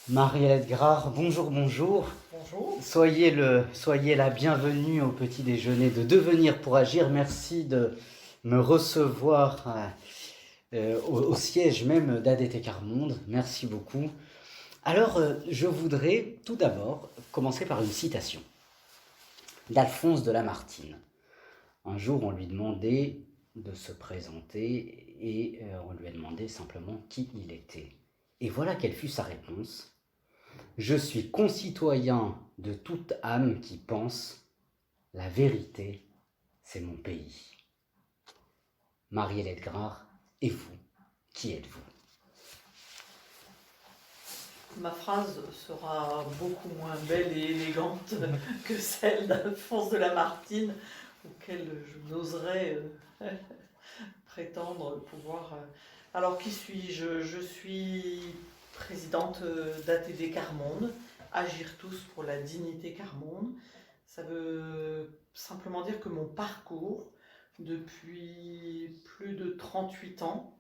Marie-Hélène Grard, bonjour, bonjour. Bonjour. Soyez la bienvenue au petit déjeuner de Devenir pour agir. Merci de me recevoir au siège même d'ADT Carmonde. Merci beaucoup. Alors, je voudrais tout d'abord commencer par une citation d'Alphonse de Lamartine. Un jour, on lui demandait de se présenter et on lui a demandé simplement qui il était. Et voilà quelle fut sa réponse. Je suis concitoyen de toute âme qui pense, la vérité, c'est mon pays. Marie-Hélène Grard, et vous, qui êtes-vous? Ma phrase sera beaucoup moins belle et élégante que celle d'Alphonse de Lamartine, auquel je n'oserais prétendre pouvoir. Alors, qui suis-je? Je suis présidente d'ATD Carmonde, Agir tous pour la dignité Carmonde. Ça veut simplement dire que mon parcours, depuis plus de 38 ans,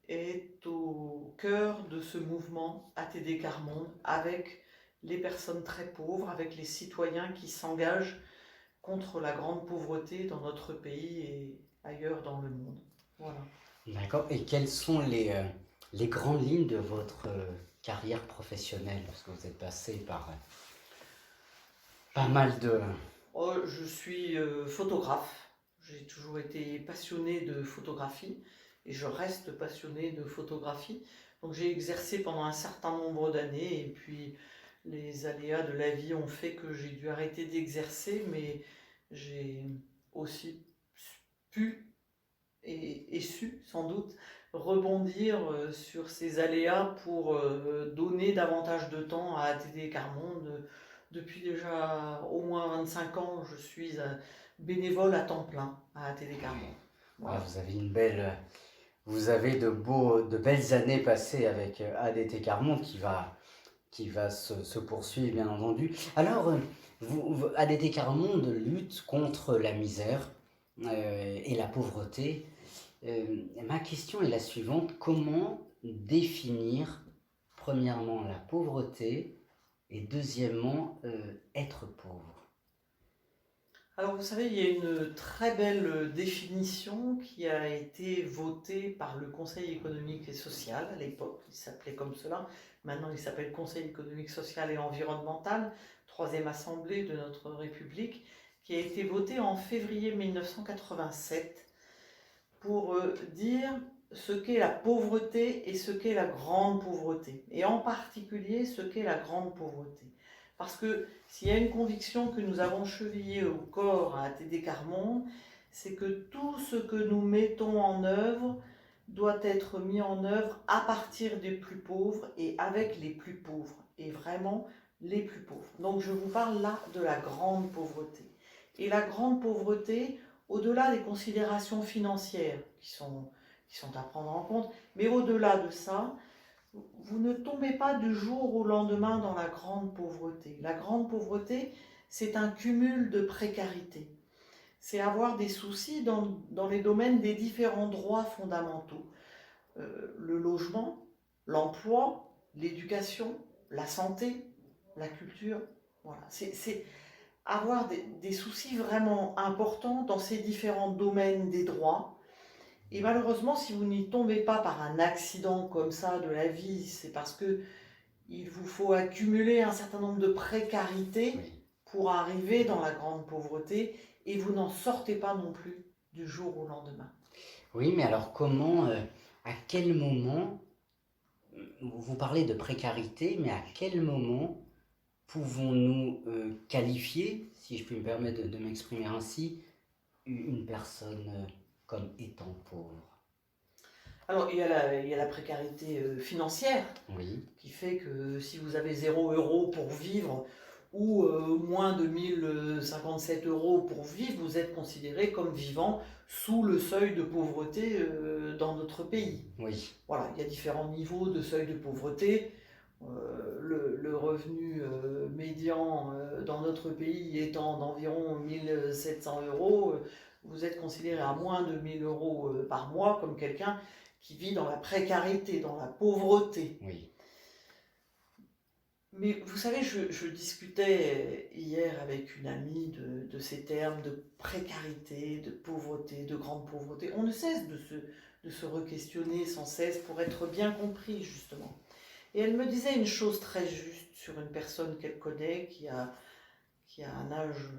est au cœur de ce mouvement ATD Carmonde, avec les personnes très pauvres, avec les citoyens qui s'engagent contre la grande pauvreté dans notre pays et ailleurs dans le monde. Voilà. D'accord. Et quelles sont les grandes lignes de votre carrière professionnelle? Parce que vous êtes passé par pas mal de... Oh, je suis photographe. J'ai toujours été passionnée de photographie et je reste passionnée de photographie. Donc j'ai exercé pendant un certain nombre d'années et puis les aléas de la vie ont fait que j'ai dû arrêter d'exercer, mais j'ai aussi pu et su sans doute rebondir sur ces aléas pour donner davantage de temps à ATD Carmonde. Depuis déjà au moins 25 ans, je suis bénévole à temps plein à ATD Carmonde. Ah, Voilà. vous avez de belles années passées avec ADT Carmonde qui va se poursuivre, bien entendu. Alors, ADT Carmonde lutte contre la misère et la pauvreté. Ma question est la suivante. Comment définir, premièrement, la pauvreté et deuxièmement, être pauvre? Alors vous savez, il y a une très belle définition qui a été votée par le Conseil économique et social à l'époque, il s'appelait comme cela, maintenant il s'appelle Conseil économique, social et environnemental, troisième assemblée de notre République, qui a été votée en février 1987 pour dire ce qu'est la pauvreté et ce qu'est la grande pauvreté, et en particulier ce qu'est la grande pauvreté. Parce que s'il y a une conviction que nous avons chevillée au corps à ATD Carmonde, c'est que tout ce que nous mettons en œuvre doit être mis en œuvre à partir des plus pauvres et avec les plus pauvres, et vraiment les plus pauvres. Donc je vous parle là de la grande pauvreté. Et la grande pauvreté, au-delà des considérations financières qui sont à prendre en compte, mais au-delà de ça, vous ne tombez pas du jour au lendemain dans la grande pauvreté. La grande pauvreté, c'est un cumul de précarité. C'est avoir des soucis dans les domaines des différents droits fondamentaux. Le logement, l'emploi, l'éducation, la santé, la culture. Voilà. C'est avoir des soucis vraiment importants dans ces différents domaines des droits. Et malheureusement, si vous n'y tombez pas par un accident comme ça de la vie, c'est parce que il vous faut accumuler un certain nombre de précarités Oui. pour arriver dans la grande pauvreté et vous n'en sortez pas non plus du jour au lendemain. Oui, mais alors comment, à quel moment, vous parlez de précarité, mais à quel moment pouvons-nous qualifier, si je puis me permettre de m'exprimer ainsi, une personne comme étant pauvre? Alors, il y a la précarité financière Oui, qui fait que si vous avez 0 € pour vivre ou moins de 1057 € pour vivre, vous êtes considéré comme vivant sous le seuil de pauvreté dans notre pays. oui, Voilà, il y a différents niveaux de seuil de pauvreté. Le revenu médian dans notre pays étant d'environ 1700 €, vous êtes considéré à moins de 1000 € par mois comme quelqu'un qui vit dans la précarité, dans la pauvreté. oui. Mais vous savez, je discutais hier avec une amie de ces termes de précarité, de pauvreté, de grande pauvreté. On ne cesse de se re-questionner sans cesse pour être bien compris, justement. Et elle me disait une chose très juste sur une personne qu'elle connaît qui a un âge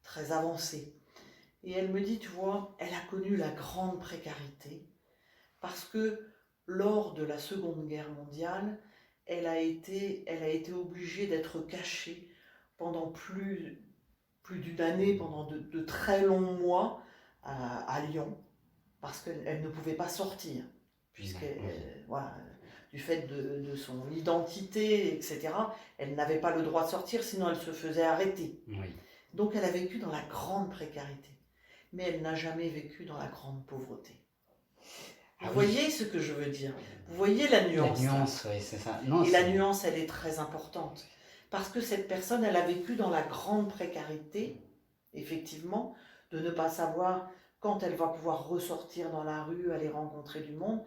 très avancé. Et elle me dit, tu vois, elle a connu la grande précarité parce que lors de la Seconde Guerre mondiale, elle a été obligée d'être cachée pendant plus d'une année, pendant de très longs mois à Lyon, parce qu'elle ne pouvait pas sortir, puisque Oui, voilà, du fait de son identité, etc., elle n'avait pas le droit de sortir, sinon elle se faisait arrêter. oui. Donc elle a vécu dans la grande précarité, mais elle n'a jamais vécu dans la grande pauvreté. Ah Vous oui, voyez ce que je veux dire? Vous voyez la la nuance là? nuance, oui, c'est ça. Non, Et la c'est... nuance, elle est très importante. Parce que cette personne, elle a vécu dans la grande précarité, effectivement, de ne pas savoir quand elle va pouvoir ressortir dans la rue, aller rencontrer du monde,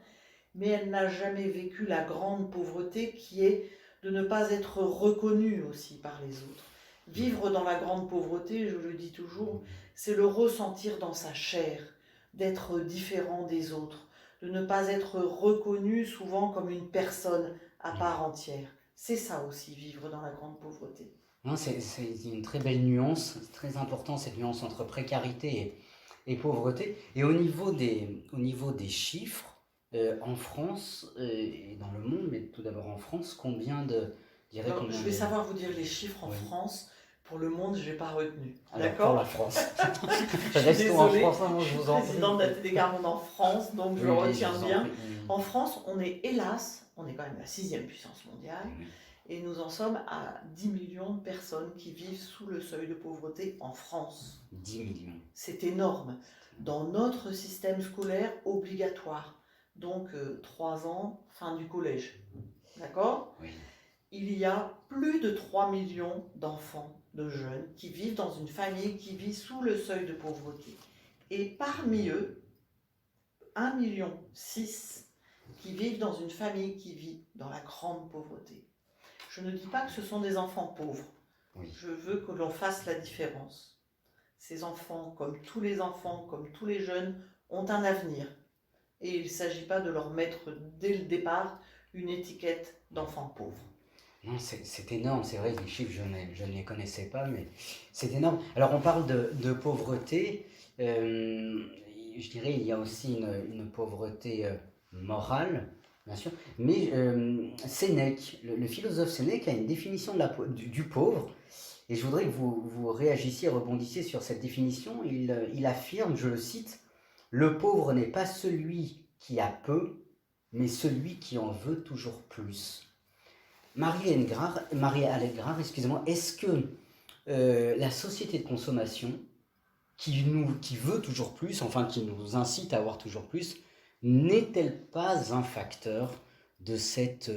mais elle n'a jamais vécu la grande pauvreté qui est de ne pas être reconnue aussi par les autres. Vivre dans la grande pauvreté, je le dis toujours, c'est le ressentir dans sa chair, d'être différent des autres, de ne pas être reconnu souvent comme une personne à part entière. C'est ça aussi, vivre dans la grande pauvreté. Non, c'est une très belle nuance, c'est très important cette nuance entre précarité et pauvreté. Et au niveau des chiffres, en France et dans le monde, mais tout d'abord en France, Alors, combien je vais de... savoir vous dire les chiffres en Oui. France. Pour le monde, je n'ai pas retenu. Alors pour la D'accord? France, Je suis restons en désolée, France, hein, je je suis vous en prie. présidente de la Télégarde en France, donc je le Oui, oui, je retiens vous en bien. prie. Oui, En France, on est hélas, on est quand même la sixième puissance mondiale, oui. et nous en sommes à 10 millions de personnes qui vivent sous le seuil de pauvreté en France. 10 millions. C'est énorme. Dans notre système scolaire obligatoire, donc 3 ans, fin du collège. D'accord? Oui. Il y a plus de 3 millions d'enfants, de jeunes, qui vivent dans une famille qui vit sous le seuil de pauvreté. Et parmi eux, 1,6 million qui vivent dans une famille qui vit dans la grande pauvreté. Je ne dis pas que ce sont des enfants pauvres. Oui. Je veux que l'on fasse la différence. Ces enfants, comme tous les enfants, comme tous les jeunes, ont un avenir. Et il ne s'agit pas de leur mettre dès le départ une étiquette d'enfant pauvre. Non, c'est énorme, c'est vrai, les chiffres, je ne les connaissais pas, mais c'est énorme. Alors, on parle de pauvreté, je dirais il y a aussi une pauvreté morale, bien sûr, mais Sénèque, le philosophe Sénèque a une définition du pauvre, et je voudrais que vous réagissiez, rebondissiez sur cette définition. Il affirme, je le cite, le pauvre n'est pas celui qui a peu, mais celui qui en veut toujours plus. Marie-Alec Grard, excusez-moi, est-ce que la société de consommation qui veut toujours plus, enfin qui nous incite à avoir toujours plus, n'est-elle pas un facteur de cette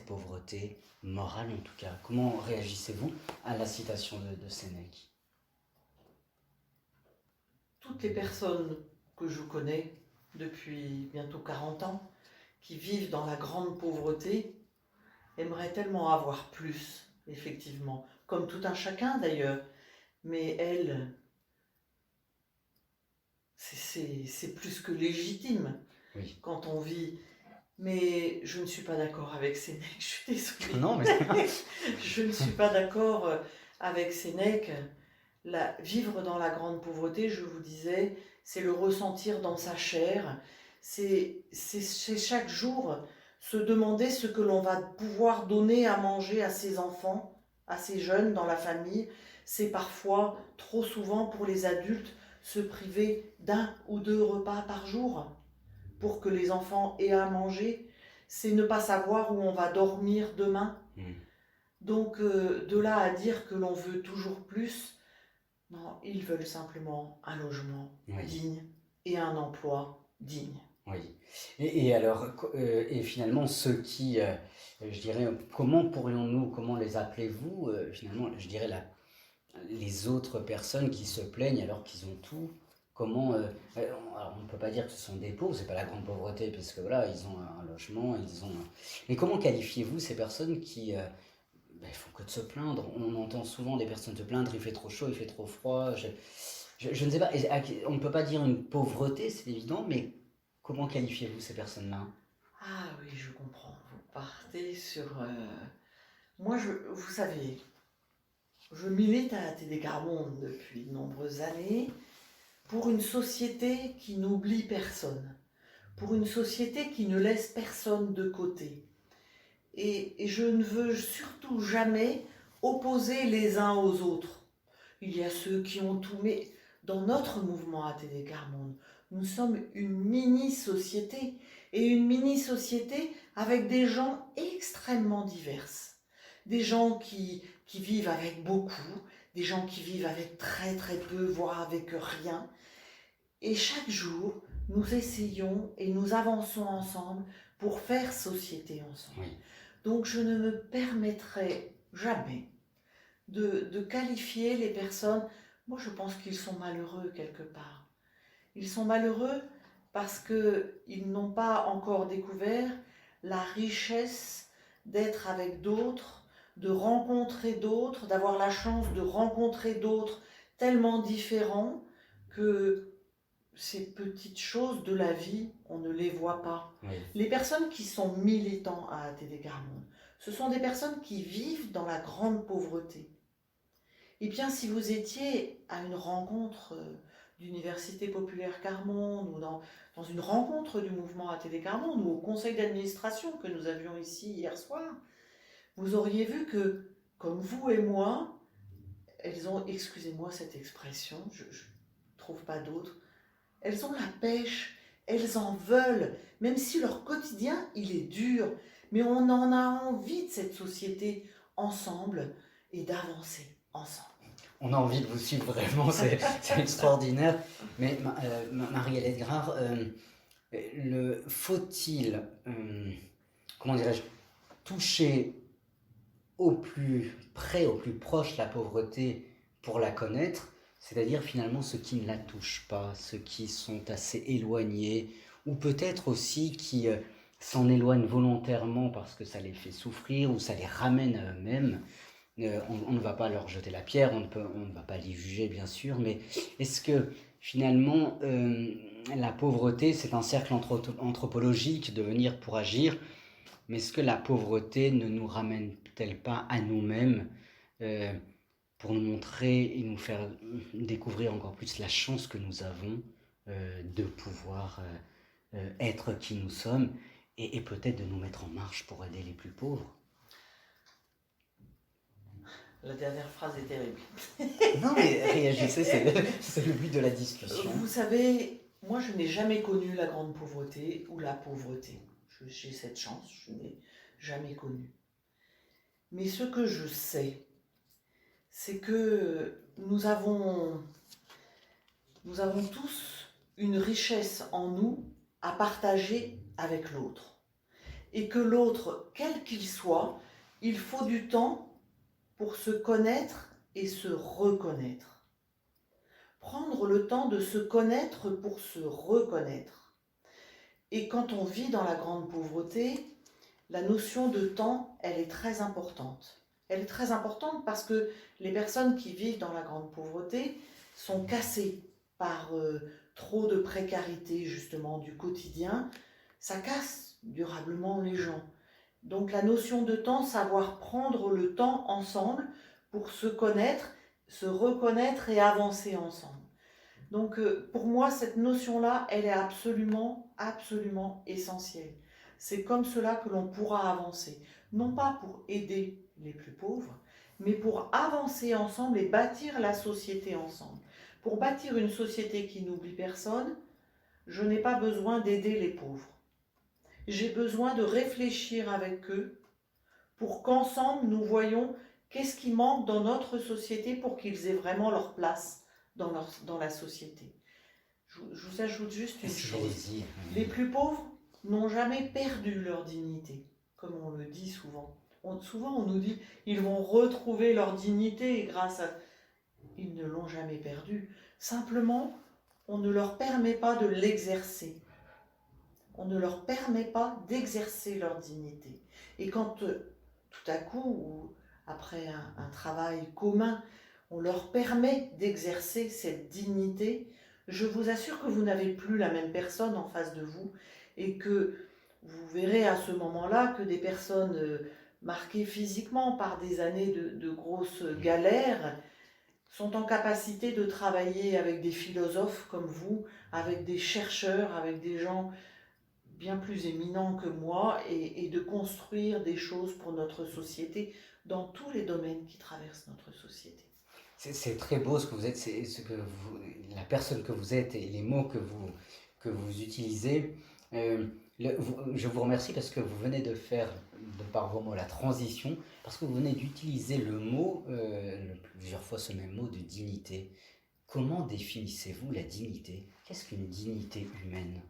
pauvreté morale en tout cas? Comment réagissez-vous à la citation de Sénèque? Toutes les personnes que je connais depuis bientôt 40 ans, qui vivent dans la grande pauvreté, aimeraient tellement avoir plus, effectivement, comme tout un chacun d'ailleurs. Mais elles, c'est plus que légitime Oui. quand on vit. Mais je ne suis pas d'accord avec Sénèque, je suis désolée. Non, mais Je ne suis pas d'accord avec Sénèque. Vivre dans la grande pauvreté, je vous disais, c'est le ressentir dans sa chair. C'est chaque jour se demander ce que l'on va pouvoir donner à manger à ses enfants, à ses jeunes dans la famille. C'est parfois, trop souvent pour les adultes, se priver d'un ou deux repas par jour pour que les enfants aient à manger. C'est ne pas savoir où on va dormir demain. Donc de là à dire que l'on veut toujours plus, non, ils veulent simplement un logement oui. digne et un emploi digne. Oui. Et alors, et finalement, ceux qui, je dirais, comment les appelez-vous, finalement, je dirais, les autres personnes qui se plaignent alors qu'ils ont tout, comment, alors on ne peut pas dire que ce sont des pauvres, c'est pas la grande pauvreté, parce que voilà, ils ont un logement, mais comment qualifiez-vous ces personnes qui ben, ils font que de se plaindre. On entend souvent des personnes se plaindre, il fait trop chaud, il fait trop froid. Je ne sais pas, on ne peut pas dire une pauvreté, c'est évident, mais comment qualifiez-vous ces personnes-là? Ah oui, je comprends. Vous partez sur... Moi, vous savez, je milite à la Télécarmonde depuis de nombreuses années pour une société qui n'oublie personne, pour une société qui ne laisse personne de côté. Et je ne veux surtout jamais opposer les uns aux autres. Il y a ceux qui ont tout, mais dans notre mouvement à Télécarmonde, nous sommes une mini-société, et une mini-société avec des gens extrêmement divers. Des gens qui vivent avec beaucoup, des gens qui vivent avec très très peu, voire avec rien. Et chaque jour, nous essayons et nous avançons ensemble pour faire société ensemble. Oui. Donc je ne me permettrai jamais de qualifier les personnes. Moi, je pense qu'ils sont malheureux quelque part. Ils sont malheureux parce qu'ils n'ont pas encore découvert la richesse d'être avec d'autres, de rencontrer d'autres, d'avoir la chance de rencontrer d'autres tellement différents que ces petites choses de la vie, on ne les voit pas. Oui. Les personnes qui sont militants à Télécarmonde, ce sont des personnes qui vivent dans la grande pauvreté. Eh bien, si vous étiez à une rencontre d'Université Populaire Carmonde ou dans une rencontre du mouvement à Télécarmonde ou au conseil d'administration que nous avions ici hier soir, vous auriez vu que, comme vous et moi, elles ont, excusez-moi cette expression, je ne trouve pas d'autre, elles ont la pêche, elles en veulent, même si leur quotidien, il est dur. Mais on en a envie de cette société ensemble et d'avancer ensemble. On a envie de vous suivre vraiment, c'est extraordinaire. Mais Marie-Hélène Grard, faut-il, comment dirais-je, toucher au plus près, au plus proche la pauvreté pour la connaître, c'est-à-dire finalement ceux qui ne la touchent pas, ceux qui sont assez éloignés, ou peut-être aussi qui s'en éloignent volontairement parce que ça les fait souffrir ou ça les ramène à eux-mêmes. On ne va pas leur jeter la pierre, on ne va pas les juger bien sûr, mais est-ce que finalement la pauvreté c'est un cercle anthropologique de venir pour agir, mais est-ce que la pauvreté ne nous ramène-t-elle pas à nous-mêmes pour nous montrer et nous faire découvrir encore plus la chance que nous avons de pouvoir être qui nous sommes et peut-être de nous mettre en marche pour aider les plus pauvres? La dernière phrase est terrible. Non mais réagissez, c'est le but de la discussion. Vous savez, moi je n'ai jamais connu la grande pauvreté ou la pauvreté. J'ai cette chance, je n'ai jamais connu. Mais ce que je sais, c'est que nous avons tous une richesse en nous à partager avec l'autre. Et que l'autre, quel qu'il soit, il faut du temps pour se connaître et se reconnaître. Prendre le temps de se connaître pour se reconnaître. Et quand on vit dans la grande pauvreté, la notion de temps, elle est très importante. Elle est très importante parce que les personnes qui vivent dans la grande pauvreté sont cassées par trop de précarité justement du quotidien. Ça casse durablement les gens. Donc la notion de temps, savoir prendre le temps ensemble pour se connaître, se reconnaître et avancer ensemble. Donc pour moi, cette notion-là, elle est absolument, absolument essentielle. C'est comme cela que l'on pourra avancer. Non pas pour aider les plus pauvres, mais pour avancer ensemble et bâtir la société ensemble. Pour bâtir une société qui n'oublie personne, je n'ai pas besoin d'aider les pauvres. J'ai besoin de réfléchir avec eux pour qu'ensemble nous voyons qu'est-ce qui manque dans notre société pour qu'ils aient vraiment leur place dans la société. Je vous ajoute juste une chose. Les plus pauvres n'ont jamais perdu leur dignité, comme on le dit souvent. Souvent on nous dit ils vont retrouver leur dignité grâce à... Ils ne l'ont jamais perdue. Simplement, on ne leur permet pas de l'exercer. On ne leur permet pas d'exercer leur dignité. Et quand tout à coup, après un travail commun, on leur permet d'exercer cette dignité, je vous assure que vous n'avez plus la même personne en face de vous et que vous verrez à ce moment-là que des personnes marquées physiquement par des années de grosses galères sont en capacité de travailler avec des philosophes comme vous, avec des chercheurs, avec des gens bien plus éminents que moi et de construire des choses pour notre société dans tous les domaines qui traversent notre société. C'est très beau ce que vous êtes, la personne que vous êtes et les mots que vous utilisez. Euh, je vous remercie parce que vous venez de faire, de par vos mots, la transition, parce que vous venez d'utiliser le mot, plusieurs fois ce même mot de dignité. Comment définissez-vous la dignité? Qu'est-ce qu'une dignité humaine?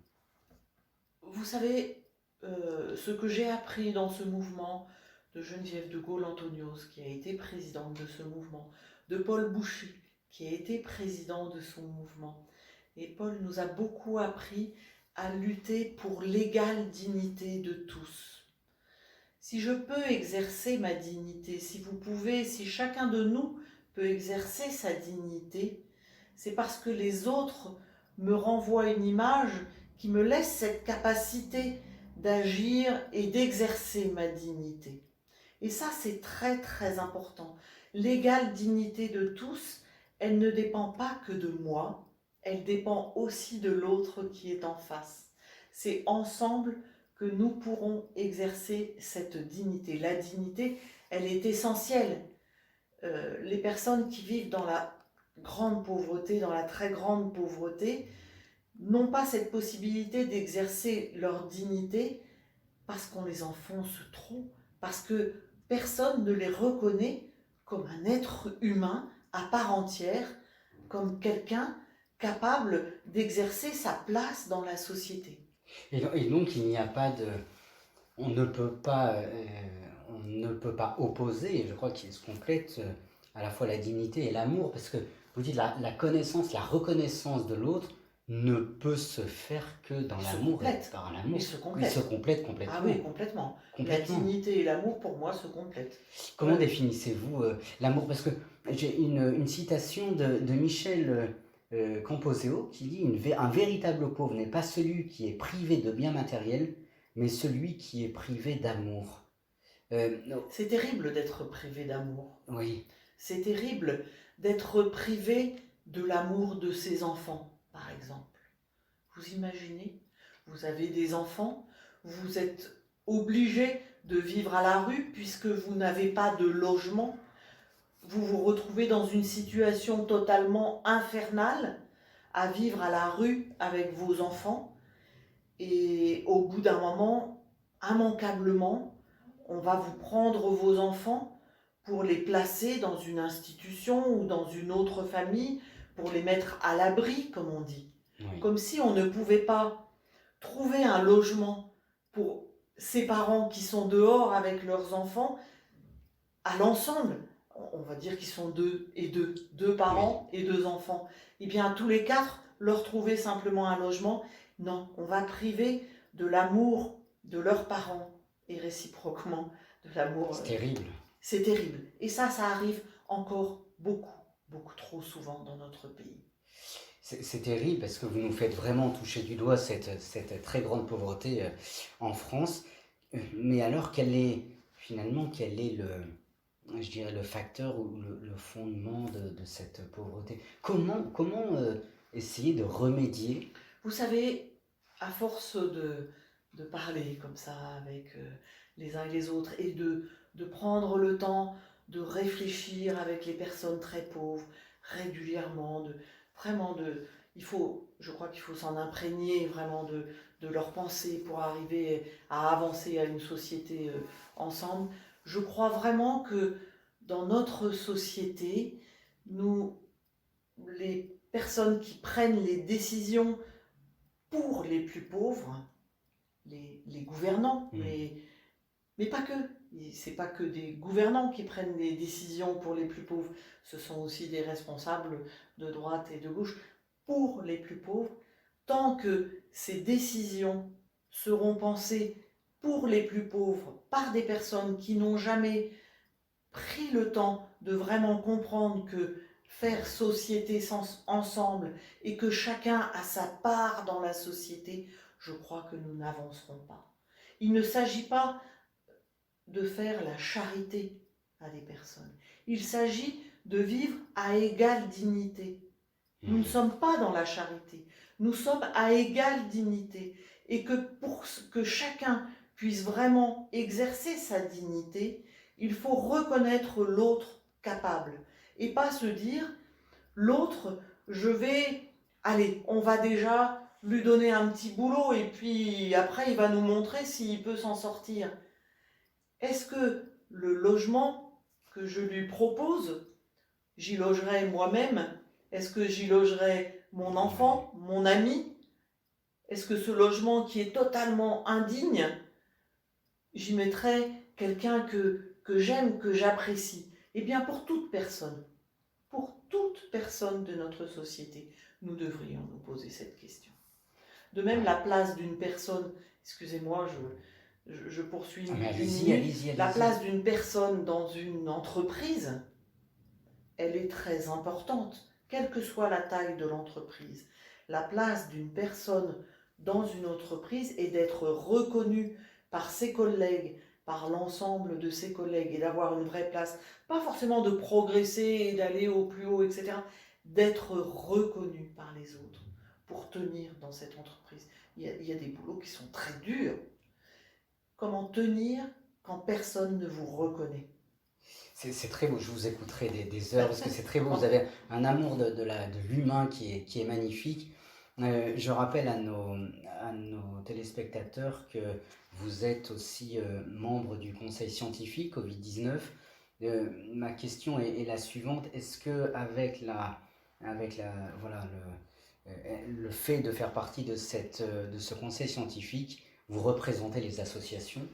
Vous savez, ce que j'ai appris dans ce mouvement de Geneviève de Gaulle-Antonios, qui a été présidente de ce mouvement, de Paul Bouchy, qui a été président de son mouvement. Et Paul nous a beaucoup appris à lutter pour l'égale dignité de tous. Si je peux exercer ma dignité, si vous pouvez, si chacun de nous peut exercer sa dignité, c'est parce que les autres me renvoient une image qui me laisse cette capacité d'agir et d'exercer ma dignité. Et ça, c'est très très important. L'égale dignité de tous, elle ne dépend pas que de moi, elle dépend aussi de l'autre qui est en face. C'est ensemble que nous pourrons exercer cette dignité. La dignité, elle est essentielle. Les personnes qui vivent dans la grande pauvreté, dans la très grande pauvreté, n'ont pas cette possibilité d'exercer leur dignité parce qu'on les enfonce trop, parce que personne ne les reconnaît comme un être humain à part entière, comme quelqu'un capable d'exercer sa place dans la société. Et donc, il n'y a pas de... On ne peut pas, on ne peut pas opposer, et je crois qu'il se complète à la fois la dignité et l'amour, parce que vous dites la connaissance, la reconnaissance de l'autre ne peut se faire que dans Ils se l'amour et complètent. par l'amour. Ils se Ils complètent. se complètent complètement. Ah oui, complètement. La Complètement. dignité et l'amour, pour moi, se complètent. Comment Ouais. définissez-vous l'amour? Parce que j'ai une citation de Michel Camposéo qui dit un véritable pauvre n'est pas celui qui est privé de biens matériels, mais celui qui est privé d'amour. Non. C'est terrible d'être privé d'amour. Oui, C'est terrible d'être privé de l'amour de ses enfants, par exemple. Vous imaginez? Vous avez des enfants, vous êtes obligé de vivre à la rue puisque vous n'avez pas de logement. Vous vous retrouvez dans une situation totalement infernale à vivre à la rue avec vos enfants. Et au bout d'un moment, immanquablement, on va vous prendre vos enfants pour les placer dans une institution ou dans une autre famille, pour les mettre à l'abri, comme on dit. oui. Comme si on ne pouvait pas trouver un logement pour ces parents qui sont dehors avec leurs enfants, à l'ensemble. On va dire qu'ils sont deux parents et deux enfants. Et bien, tous les quatre, leur trouver simplement un logement, non, on va priver de l'amour de leurs parents et réciproquement de l'amour. C'est terrible. C'est terrible. Et ça arrive encore beaucoup, beaucoup trop souvent dans notre pays. C'est terrible parce que vous nous faites vraiment toucher du doigt cette très grande pauvreté en France. Mais alors, quel est je dirais, le facteur ou le fondement de cette pauvreté? Comment essayer de remédier? Vous savez, à force de parler comme ça avec les uns et les autres et de prendre le temps de réfléchir avec les personnes très pauvres régulièrement, je crois qu'il faut s'en imprégner vraiment de leurs pensées pour arriver à avancer à une société ensemble. Je crois vraiment que dans notre société, nous, les personnes qui prennent les décisions pour les plus pauvres, les gouvernants, mais pas que. C'est pas que des gouvernants qui prennent des décisions pour les plus pauvres, ce sont aussi des responsables de droite et de gauche pour les plus pauvres. Tant que ces décisions seront pensées pour les plus pauvres par des personnes qui n'ont jamais pris le temps de vraiment comprendre que faire société ensemble et que chacun a sa part dans la société, je crois que nous n'avancerons pas. Il ne s'agit pas de faire la charité à des personnes. Il s'agit de vivre à égale dignité. Nous ne sommes pas dans la charité, nous sommes à égale dignité. Et que pour que chacun puisse vraiment exercer sa dignité, il faut reconnaître l'autre capable. Et pas se dire, l'autre, allez, on va déjà lui donner un petit boulot et puis après il va nous montrer s'il peut s'en sortir. Est-ce que le logement que je lui propose, j'y logerai moi-même? Est-ce que j'y logerai mon enfant, mon ami? Est-ce que ce logement qui est totalement indigne, j'y mettrai quelqu'un que j'aime, que j'apprécie? Eh bien, pour toute personne de notre société, nous devrions nous poser cette question. De même, la place d'une personne, excusez-moi, je poursuis une allez-y. La place d'une personne dans une entreprise, elle est très importante, quelle que soit la taille de l'entreprise. La place d'une personne dans une entreprise est d'être reconnue par ses collègues, par l'ensemble de ses collègues et d'avoir une vraie place. Pas forcément de progresser et d'aller au plus haut, etc. D'être reconnu par les autres pour tenir dans cette entreprise. Il y a des boulots qui sont très durs. Comment tenir quand personne ne vous reconnaît? C'est très beau, je vous écouterai des heures parce que c'est très beau, vous avez un amour de l'humain qui est magnifique. Je rappelle à nos téléspectateurs que vous êtes aussi membre du conseil scientifique Covid-19. Ma question est la suivante, est-ce que voilà, le fait de faire partie de ce conseil scientifique, vous représentez les associations,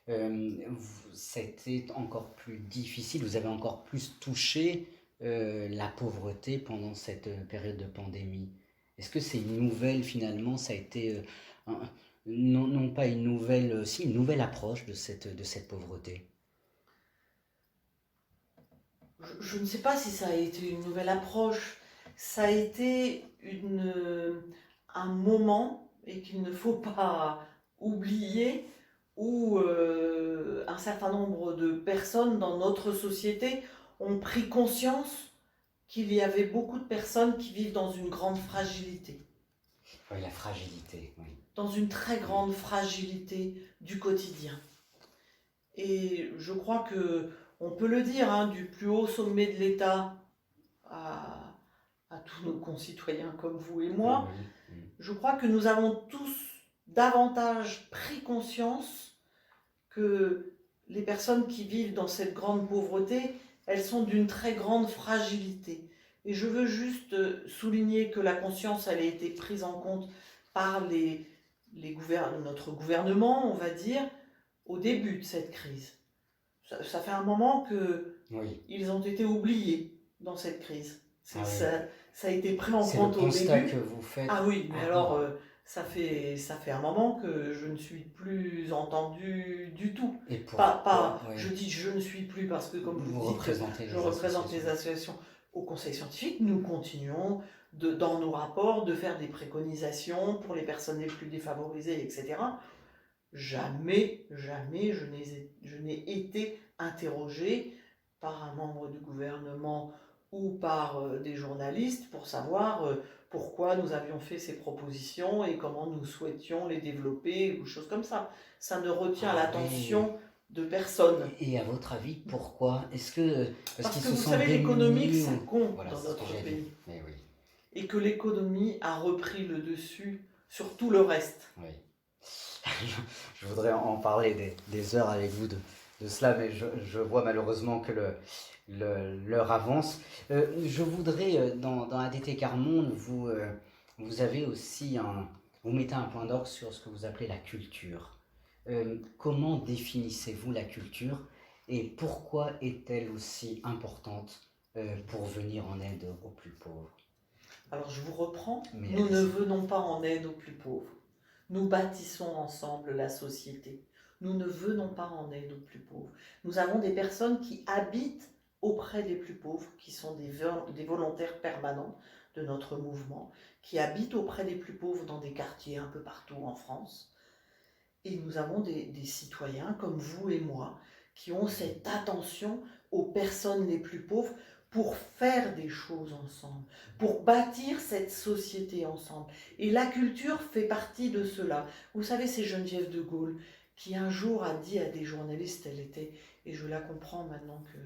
ça a été encore plus difficile, vous avez encore plus touché la pauvreté pendant cette période de pandémie. Est-ce que c'est une nouvelle, finalement, ça a été, non pas une nouvelle, si une nouvelle approche de cette pauvreté? Je ne sais pas si ça a été une nouvelle approche, ça a été un moment, et qu'il ne faut pas oublier, où un certain nombre de personnes dans notre société ont pris conscience qu'il y avait beaucoup de personnes qui vivent dans une grande fragilité. Oui, la fragilité, oui. Dans une très grande fragilité du quotidien. Et je crois que on peut le dire, hein, du plus haut sommet de l'État à tous nos concitoyens comme vous et moi, je crois que nous avons tous davantage pris conscience que les personnes qui vivent dans cette grande pauvreté, elles sont d'une très grande fragilité. Et je veux juste souligner que la conscience, elle a été prise en compte par notre gouvernement, on va dire, au début de cette crise. Ça fait un moment qu'ils ont été oubliés dans cette crise. Ça a été pris en compte au début. C'est le constat que vous faites. Ah oui, mais alors ça fait un moment que je ne suis plus entendue du tout. Et Je dis je ne suis plus parce que comme vous dites, je représente les associations au conseil scientifique. Nous continuons dans nos rapports de faire des préconisations pour les personnes les plus défavorisées, etc. Jamais je n'ai été interrogé par un membre du gouvernement ou par des journalistes pour savoir pourquoi nous avions fait ces propositions et comment nous souhaitions les développer ou choses comme ça. Ça ne retient l'attention de personne. Et à votre avis, pourquoi? Est-ce que parce que vous savez, l'économie, ça compte dans notre pays. Oui. Et que l'économie a repris le dessus sur tout le reste. Oui. Je voudrais en parler des heures avec vous de cela, mais je vois malheureusement que l'heure avance. Je voudrais, dans ADT Quart Monde, vous avez aussi vous mettez un point d'orgue sur ce que vous appelez la culture. Comment définissez-vous la culture et pourquoi est-elle aussi importante pour venir en aide aux plus pauvres? Alors je vous reprends, nous ne venons pas en aide aux plus pauvres. Nous bâtissons ensemble la société. Nous ne venons pas en aide aux plus pauvres. Nous avons des personnes qui habitent auprès des plus pauvres, qui sont des volontaires permanents de notre mouvement, qui habitent auprès des plus pauvres dans des quartiers un peu partout en France. Et nous avons des citoyens comme vous et moi qui ont cette attention aux personnes les plus pauvres pour faire des choses ensemble, pour bâtir cette société ensemble. Et la culture fait partie de cela. Vous savez, c'est Geneviève de Gaulle qui un jour a dit à des journalistes, elle était, et je la comprends maintenant que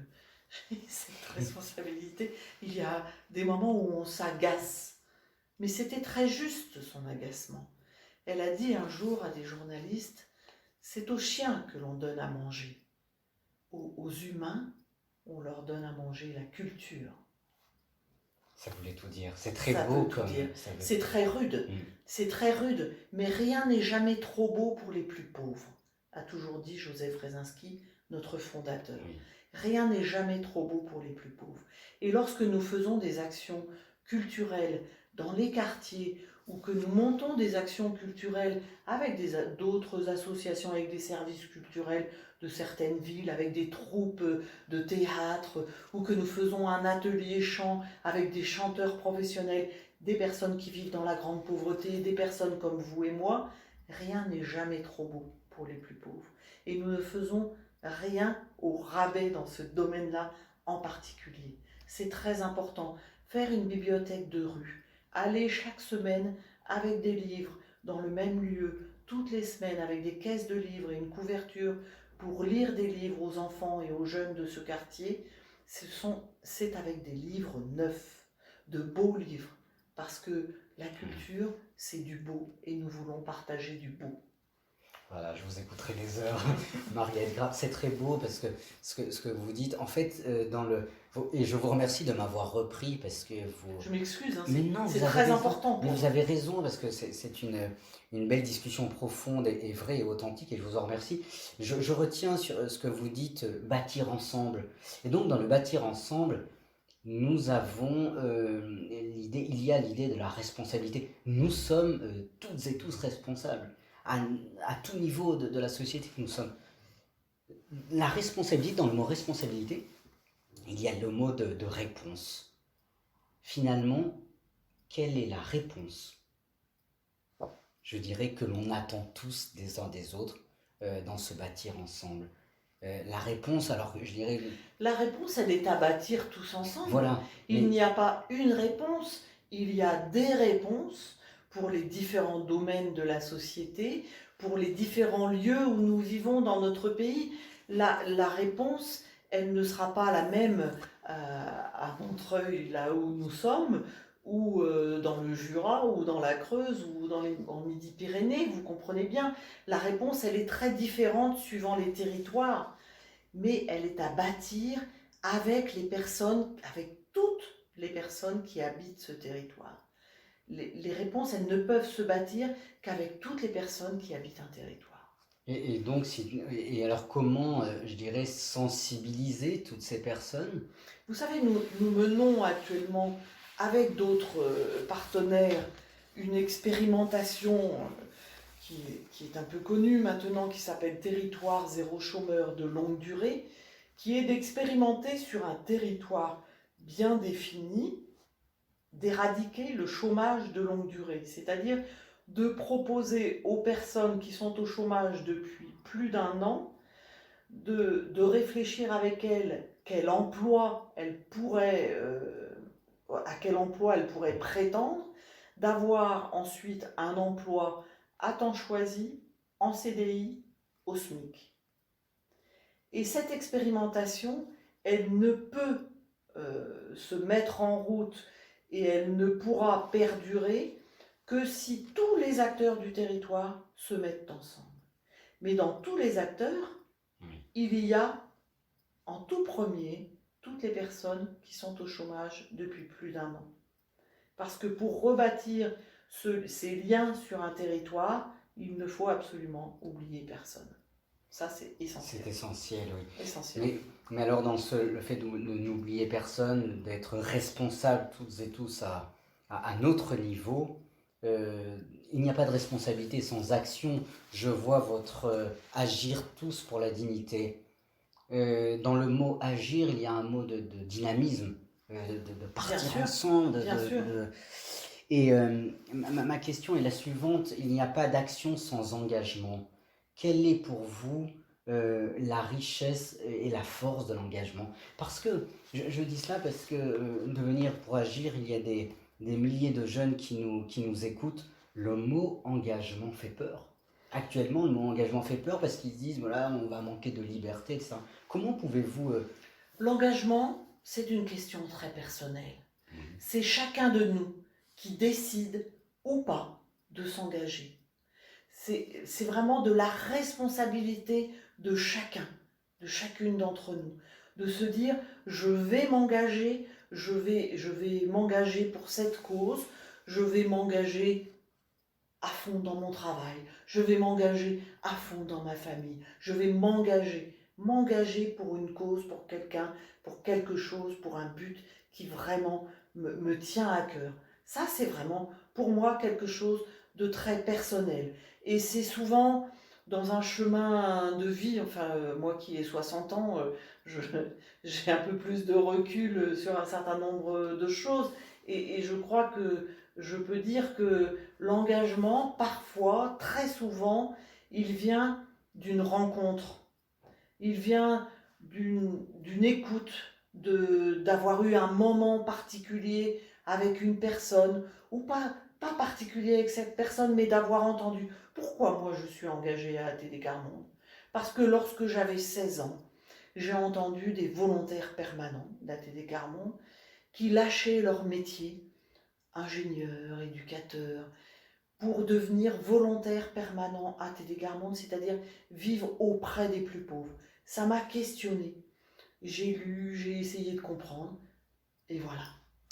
j'ai cette responsabilité, il y a des moments où on s'agace. Mais c'était très juste son agacement. Elle a dit un jour à des journalistes, c'est aux chiens que l'on donne à manger. Aux humains, on leur donne à manger la culture. Ça voulait tout dire. C'est très Ça beau veut tout comme... dire. ça veut- C'est très rude. C'est très rude, mais rien n'est jamais trop beau pour les plus pauvres, a toujours dit Joseph Rezinski, notre fondateur. Oui. Rien n'est jamais trop beau pour les plus pauvres. Et lorsque nous faisons des actions culturelles dans les quartiers, ou que nous montons des actions culturelles avec d'autres associations, avec des services culturels de certaines villes, avec des troupes de théâtre, ou que nous faisons un atelier chant avec des chanteurs professionnels, des personnes qui vivent dans la grande pauvreté, des personnes comme vous et moi, rien n'est jamais trop beau pour les plus pauvres. Et nous ne faisons rien au rabais dans ce domaine-là en particulier. C'est très important. Faire une bibliothèque de rue, aller chaque semaine avec des livres dans le même lieu, toutes les semaines avec des caisses de livres et une couverture pour lire des livres aux enfants et aux jeunes de ce quartier, c'est avec des livres neufs, de beaux livres, parce que la culture, c'est du beau et nous voulons partager du beau. Voilà, je vous écouterai les heures, Mariette Grapp. C'est très beau parce que ce que vous dites, en fait, et je vous remercie de m'avoir repris parce que vous... Je m'excuse, hein, Mais non, c'est vous avez très raison. important. Mais vous avez raison parce que c'est une belle discussion profonde et vraie et authentique et je vous en remercie. Je retiens sur ce que vous dites, bâtir ensemble. Et donc, dans le bâtir ensemble, nous avons il y a l'idée de la responsabilité. Nous sommes toutes et tous responsables à tout niveau de la société que nous sommes. La responsabilité, dans le mot responsabilité, il y a le mot de réponse. Finalement, quelle est la réponse? Je dirais que l'on attend tous des uns des autres dans ce bâtir ensemble. La réponse, alors je dirais... La réponse, elle est à bâtir tous ensemble. Voilà. Il n'y a pas une réponse, il y a des réponses pour les différents domaines de la société, pour les différents lieux où nous vivons dans notre pays. La réponse, elle ne sera pas la même à Montreuil, là où nous sommes, ou dans le Jura, ou dans la Creuse, ou en Midi-Pyrénées, vous comprenez bien. La réponse, elle est très différente suivant les territoires, mais elle est à bâtir avec les personnes, avec toutes les personnes qui habitent ce territoire. Les réponses, elles ne peuvent se bâtir qu'avec toutes les personnes qui habitent un territoire. Et donc, et alors comment, je dirais, sensibiliser toutes ces personnes? Vous savez, nous menons actuellement avec d'autres partenaires une expérimentation qui est un peu connue maintenant, qui s'appelle Territoire zéro chômeur de longue durée, qui est d'expérimenter sur un territoire bien défini, d'éradiquer le chômage de longue durée, c'est-à-dire de proposer aux personnes qui sont au chômage depuis plus d'un an de réfléchir avec elles à quel emploi elles pourraient prétendre, d'avoir ensuite un emploi à temps choisi, en CDI, au SMIC. Et cette expérimentation, elle ne peut se mettre en route et elle ne pourra perdurer que si tous les acteurs du territoire se mettent ensemble. Mais dans tous les acteurs, il y a en tout premier toutes les personnes qui sont au chômage depuis plus d'un an. Parce que pour rebâtir ces liens sur un territoire, il ne faut absolument oublier personne. Ça, c'est essentiel. C'est essentiel, oui. Essentiel. Mais alors, dans le fait de n'oublier personne, d'être responsable toutes et tous à notre niveau, il n'y a pas de responsabilité sans action. Je vois votre agir tous pour la dignité. Dans le mot agir, il y a un mot de dynamisme, de Bien partir sûr, ensemble. bien sûr. Et ma question est la suivante, il n'y a pas d'action sans engagement. Quelle est pour vous la richesse et la force de l'engagement? Parce que, je dis cela parce que devenir pour agir, il y a des milliers de jeunes qui nous écoutent. Le mot engagement fait peur. Actuellement, le mot engagement fait peur parce qu'ils se disent, voilà, on va manquer de liberté, etc. Comment pouvez-vous... L'engagement, c'est une question très personnelle. C'est chacun de nous qui décide ou pas de s'engager. C'est vraiment de la responsabilité de chacun, de chacune d'entre nous, de se dire je vais m'engager, je vais m'engager pour cette cause, je vais m'engager à fond dans mon travail, je vais m'engager à fond dans ma famille, je vais m'engager pour une cause, pour quelqu'un, pour quelque chose, pour un but qui vraiment me tient à cœur. Ça, c'est vraiment pour moi quelque chose de très personnel. Et c'est souvent dans un chemin de vie, enfin moi qui ai 60 ans, j'ai un peu plus de recul sur un certain nombre de choses. Et je crois que je peux dire que l'engagement, parfois, très souvent, il vient d'une rencontre, il vient d'une écoute, d'avoir eu un moment particulier avec une personne, ou pas particulier avec cette personne, mais d'avoir entendu. Pourquoi moi je suis engagée à ATD Carmonde? Parce que lorsque j'avais 16 ans, j'ai entendu des volontaires permanents d'ATD Carmonde qui lâchaient leur métier, ingénieurs, éducateurs, pour devenir volontaire permanent à TD Garmonde, c'est-à-dire vivre auprès des plus pauvres. Ça m'a questionné. J'ai lu, j'ai essayé de comprendre, et voilà.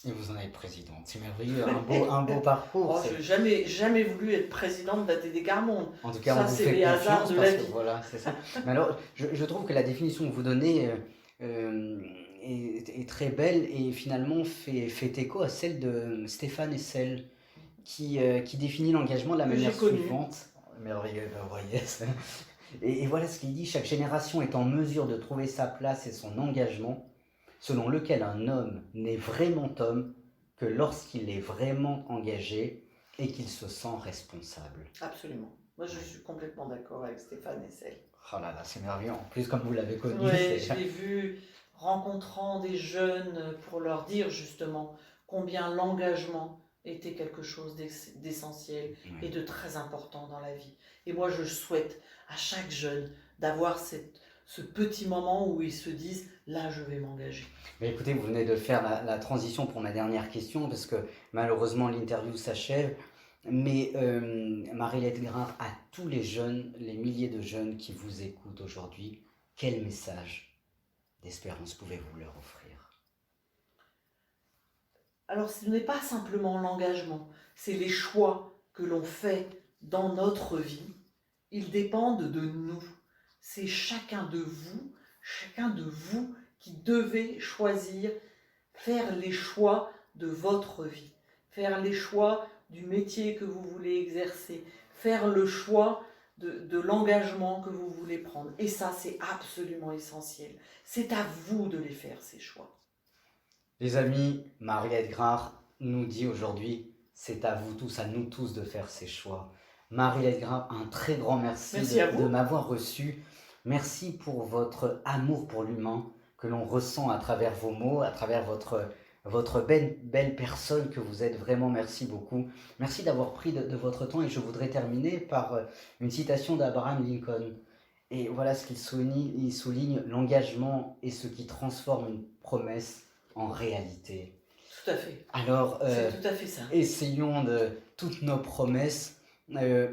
Et vous en êtes présidente, c'est merveilleux, un beau parcours. Oh, je n'ai jamais voulu être présidente d'ATD Garmonde. En tout cas, ça, on vous c'est fait les hasards confiance de parce la que vie. voilà, c'est ça. Mais alors, je trouve que la définition que vous donnez est très belle et finalement fait écho à celle de Stéphane Hessel qui définit l'engagement de la Que manière j'ai connu. suivante. Merveilleux, ben, vous voyez. Et voilà ce qu'il dit, chaque génération est en mesure de trouver sa place et son engagement, selon lequel un homme n'est vraiment homme que lorsqu'il est vraiment engagé et qu'il se sent responsable. Absolument. Moi, je suis complètement d'accord avec Stéphane Hessel. Oh là là, c'est merveilleux. En plus, comme vous l'avez connu, Oui, je l'ai vu rencontrant des jeunes pour leur dire justement combien l'engagement était quelque chose d'essentiel et de très important dans la vie. Et moi, je souhaite à chaque jeune d'avoir ce petit moment où ils se disent « là, je vais m'engager ». Mais écoutez, vous venez de faire la transition pour ma dernière question, parce que malheureusement, l'interview s'achève. Mais Marie-Laette Grard, à tous les jeunes, les milliers de jeunes qui vous écoutent aujourd'hui, quel message d'espérance pouvez-vous leur offrir? Alors, ce n'est pas simplement l'engagement, c'est les choix que l'on fait dans notre vie. Ils dépendent de nous. C'est chacun de vous qui devez choisir, faire les choix de votre vie, faire les choix du métier que vous voulez exercer, faire le choix de l'engagement que vous voulez prendre. Et ça, c'est absolument essentiel. C'est à vous de les faire, ces choix. Les amis, Marie-Laette Grard nous dit aujourd'hui, c'est à vous tous, à nous tous de faire ces choix. Marie-Laette Grard, un très grand merci de m'avoir reçu. Merci pour votre amour pour l'humain que l'on ressent à travers vos mots, à travers votre belle personne que vous êtes. Vraiment, merci beaucoup. Merci d'avoir pris de votre temps et je voudrais terminer par une citation d'Abraham Lincoln. Et voilà ce qu'il souligne, il souligne, l'engagement est ce qui transforme une promesse en réalité. Tout à fait. Alors, c'est tout à fait ça. Essayons de toutes nos promesses,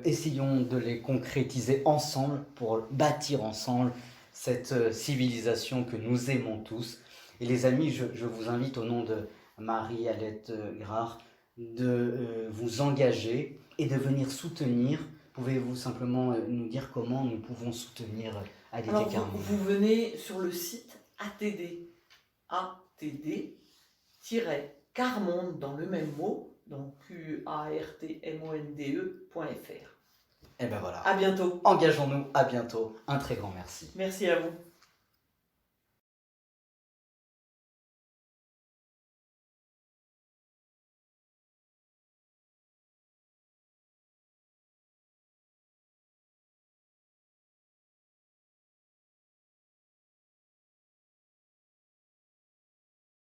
essayons de les concrétiser ensemble pour bâtir ensemble cette civilisation que nous aimons tous. Et les amis, je vous invite au nom de Marie-Laette Grard de vous engager et de venir soutenir. Pouvez-vous simplement nous dire comment nous pouvons soutenir ATD Carmonde? Alors, vous venez sur le site ATD, ATD-Carmonde dans le même mot, donc QUARTMONDE.fr. Et ben voilà. À bientôt. Engageons-nous, à bientôt. Un très grand merci. Merci à vous.